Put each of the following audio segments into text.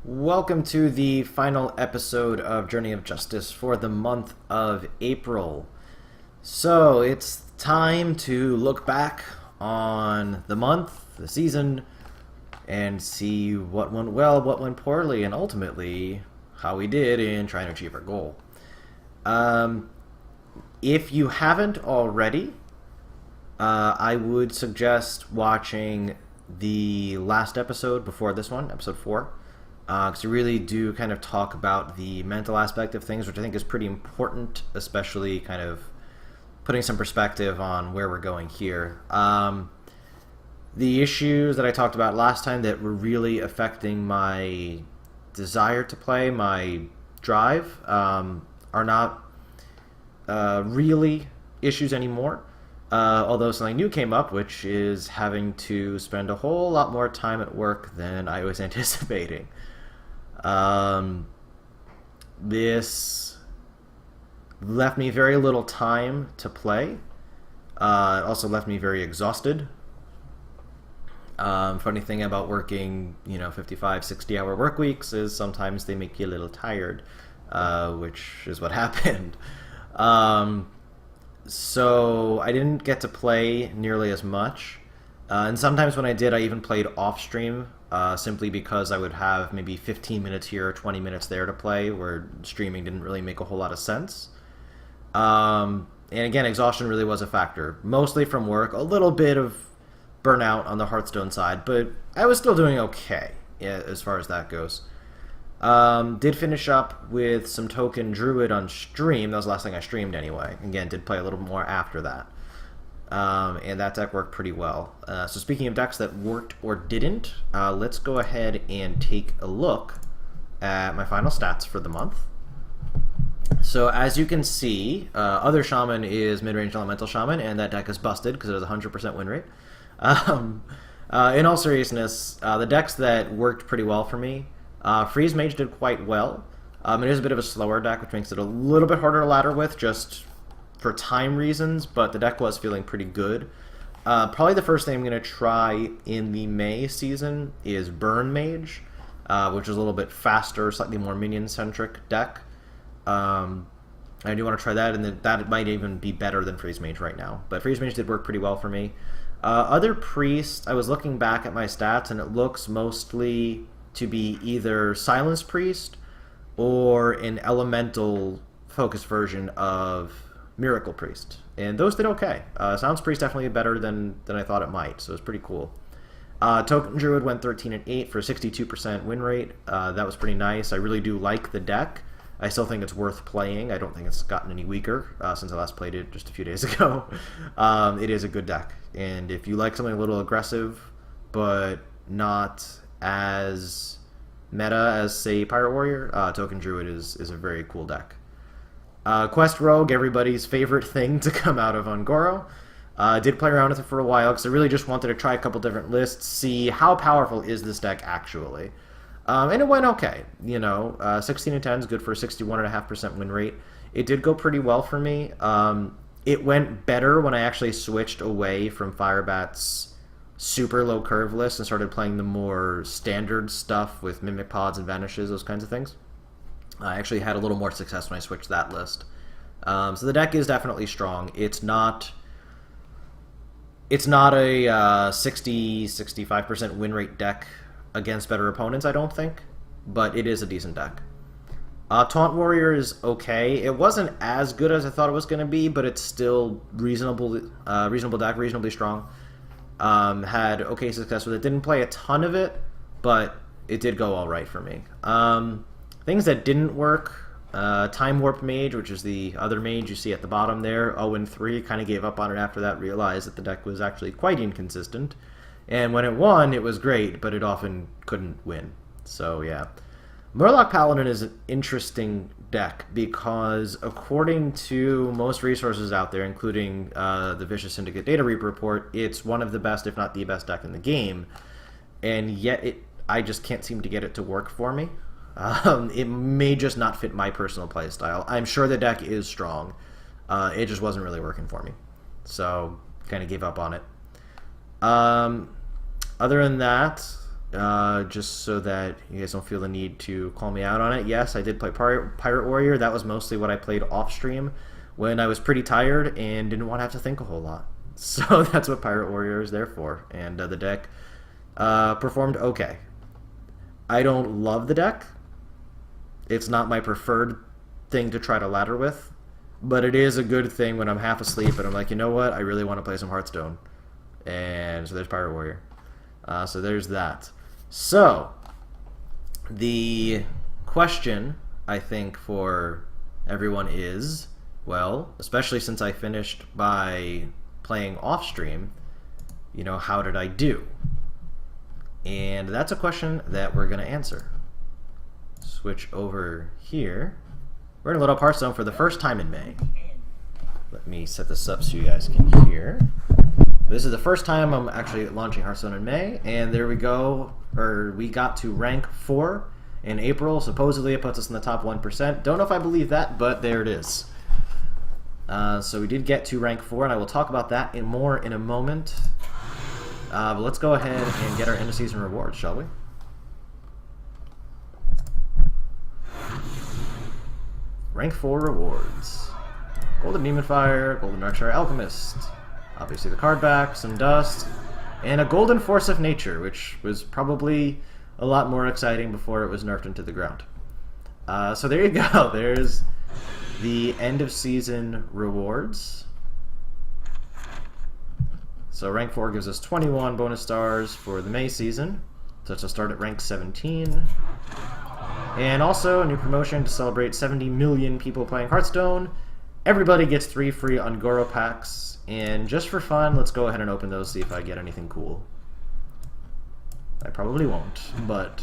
Welcome to the final episode of Journey of Justice for the month of April. So it's time to look back on the month, the season, and see what went well, what went poorly, and ultimately how we did in trying to achieve our goal. If you haven't already, I would suggest watching the last episode before this one, episode 4. Because you really do kind of talk about the mental aspect of things, which I think is pretty important, especially kind of putting some perspective on where we're going here. The issues that I talked about last time that were really affecting my desire to play, my drive, are not really issues anymore. Although something new came up, which is having to spend a whole lot more time at work than I was anticipating. This left me very little time to play. It also left me very exhausted. Funny thing about working, 55, 60-hour work weeks is sometimes they make you a little tired, which is what happened. So I didn't get to play nearly as much. And sometimes when I did, I even played off-stream, simply because I would have maybe 15 minutes here or 20 minutes there to play, where streaming didn't really make a whole lot of sense. And again, exhaustion really was a factor, mostly from work, a little bit of burnout on the Hearthstone side, but I was still doing okay, as far as that goes. Did finish up with some Token Druid on stream. That was the last thing I streamed anyway. Again, did play a little more after that. And that deck worked pretty well. So speaking of decks that worked or didn't, let's go ahead and take a look at my final stats for the month. So as you can see, Other Shaman is mid-range Elemental Shaman, and that deck is busted because it has a 100% win rate. In all seriousness, the decks that worked pretty well for me, Freeze Mage did quite well. It is a bit of a slower deck, which makes it a little bit harder to ladder with, just for time reasons, but the deck was feeling pretty good. Probably the first thing I'm going to try in the May season is Burn Mage, which is a little bit faster, slightly more minion-centric deck. I do want to try that, and that might even be better than Freeze Mage right now. But Freeze Mage did work pretty well for me. Other Priest, I was looking back at my stats, and it looks mostly to be either Silence Priest or an elemental-focused version of Miracle Priest, and those did okay. Silence Priest definitely better than I thought it might, so it's pretty cool. Token Druid went 13 and 8 for 62% win rate. That was pretty nice. I really do like the deck. I still think it's worth playing. I don't think it's gotten any weaker since I last played it just a few days ago. It is a good deck, and if you like something a little aggressive but not as meta as, say, Pirate Warrior, Token Druid is a very cool deck. Quest Rogue, everybody's favorite thing to come out of Ungoro. Did play around with it for a while because I really just wanted to try a couple different lists, see how powerful is this deck actually. And it went okay. 16 and 10 is good for a 61.5% win rate. It did go pretty well for me. It went better when I actually switched away from Firebat's super low curve list and started playing the more standard stuff with Mimic Pods and Vanishes, those kinds of things. I actually had a little more success when I switched that list. So the deck is definitely strong. It's not a 60-65% win rate deck against better opponents, I don't think, but it is a decent deck. Taunt Warrior is okay. It wasn't as good as I thought it was going to be, but it's still reasonable deck, reasonably strong. Had okay success with it. Didn't play a ton of it, but it did go all right for me. Things that didn't work, Time Warp Mage, which is the other mage you see at the bottom there, 0-3, kind of gave up on it after that, realized that the deck was actually quite inconsistent. And when it won, it was great, but it often couldn't win. So, yeah. Murloc Paladin is an interesting deck because, according to most resources out there, including the Vicious Syndicate Data Reaper report, it's one of the best, if not the best deck in the game. And yet, I just can't seem to get it to work for me. It may just not fit my personal playstyle. I'm sure the deck is strong. It just wasn't really working for me. So, kind of gave up on it. Other than that, just so that you guys don't feel the need to call me out on it. Yes, I did play Pirate Warrior. That was mostly what I played off stream when I was pretty tired and didn't want to have to think a whole lot. So that's what Pirate Warrior is there for. And the deck performed okay. I don't love the deck. It's not my preferred thing to try to ladder with, but it is a good thing when I'm half asleep and I'm like, you know what, I really want to play some Hearthstone. And so there's Pirate Warrior. So there's that. So, the question, I think, for everyone is, well, especially since I finished by playing off-stream, you know, how did I do? And that's a question that we're going to answer. Switch over here. We're going to load up Hearthstone for the first time in May. Let me set this up so you guys can hear. This is the first time I'm actually launching Hearthstone in May, and there we go. We got to rank 4 in April. Supposedly it puts us in the top 1%. Don't know if I believe that, but there it is. So we did get to rank 4, and I will talk about that more in a moment. But let's go ahead and get our end of season rewards, shall we? Rank 4 rewards. Golden Demon Fire, Golden Archer Alchemist. Obviously the card back, some dust, and a Golden Force of Nature, which was probably a lot more exciting before it was nerfed into the ground. So there you go. There's the end of season rewards. So rank 4 gives us 21 bonus stars for the May season. So to start at rank 17. And also a new promotion to celebrate 70 million people playing Hearthstone. Everybody gets 3 free Ungoro packs. And just for fun, let's go ahead and open those, see if I get anything cool. I probably won't, but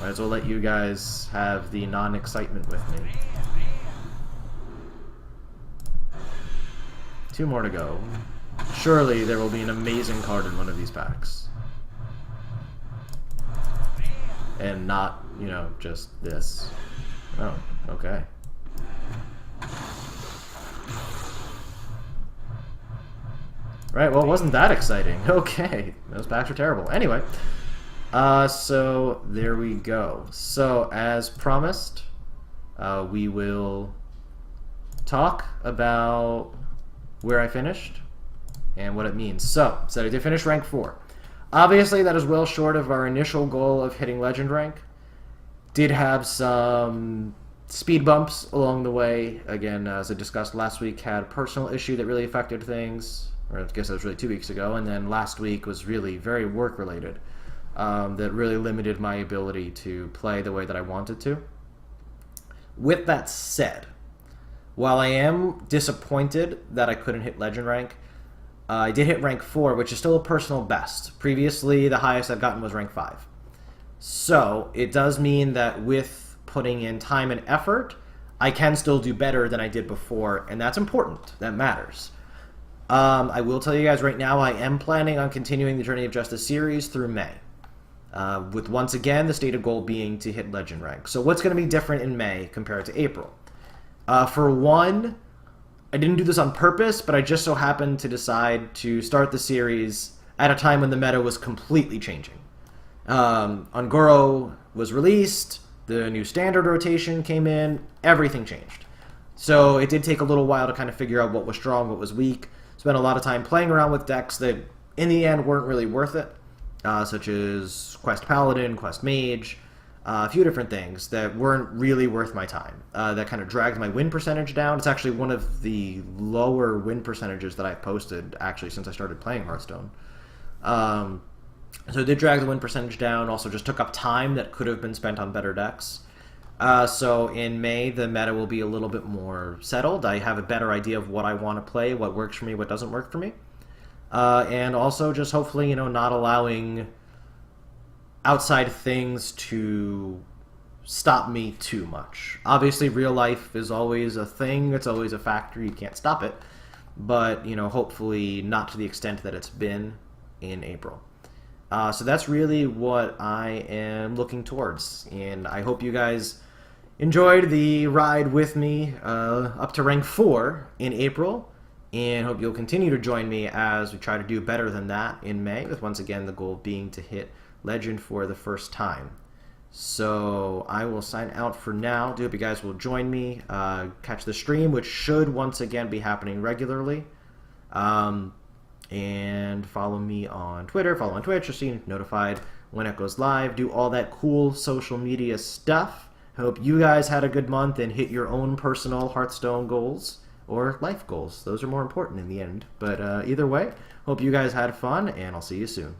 might as well let you guys have the non-excitement with me. 2 more to go. Surely there will be an amazing card in one of these packs. And not, you know, just this. Oh, okay. Right, well, it wasn't that exciting. Okay, those packs are terrible. Anyway, so there we go. So, as promised, we will talk about where I finished and what it means. So I did finish rank 4. Obviously, that is well short of our initial goal of hitting legend rank. Did have some speed bumps along the way. Again, as I discussed last week, had a personal issue that really affected things. Or I guess that was really 2 weeks ago, and then last week was really very work-related. That really limited my ability to play the way that I wanted to. With that said, while I am disappointed that I couldn't hit Legend rank, I did hit rank 4, which is still a personal best. Previously, the highest I've gotten was rank 5. So, it does mean that with putting in time and effort, I can still do better than I did before, and that's important. That matters. I will tell you guys right now, I am planning on continuing the Journey of Justice series through May. With, once again, the stated goal being to hit Legend rank. So what's going to be different in May compared to April? For one, I didn't do this on purpose, but I just so happened to decide to start the series at a time when the meta was completely changing. Ungoro was released, the new standard rotation came in, everything changed. So it did take a little while to kind of figure out what was strong, what was weak. Spent a lot of time playing around with decks that, in the end, weren't really worth it, such as Quest Paladin, Quest Mage, a few different things that weren't really worth my time. That kind of dragged my win percentage down. It's actually one of the lower win percentages that I've posted, actually, since I started playing Hearthstone. So it did drag the win percentage down, also just took up time that could have been spent on better decks. So in May, the meta will be a little bit more settled. I have a better idea of what I want to play, what works for me, what doesn't work for me. And also just hopefully, you know, not allowing outside things to stop me too much. Obviously, real life is always a thing. It's always a factor. You can't stop it. But, you know, hopefully not to the extent that it's been in April. So that's really what I am looking towards. And I hope you guys enjoyed the ride with me up to rank 4 in April. And hope you'll continue to join me as we try to do better than that in May, with once again the goal being to hit Legend for the first time. So I will sign out for now. Do hope you guys will join me, catch the stream, which should once again be happening regularly. And follow me on Twitter, follow on Twitch, just so you're notified when it goes live. Do all that cool social media stuff. Hope you guys had a good month and hit your own personal Hearthstone goals or life goals. Those are more important in the end. But either way, hope you guys had fun, and I'll see you soon.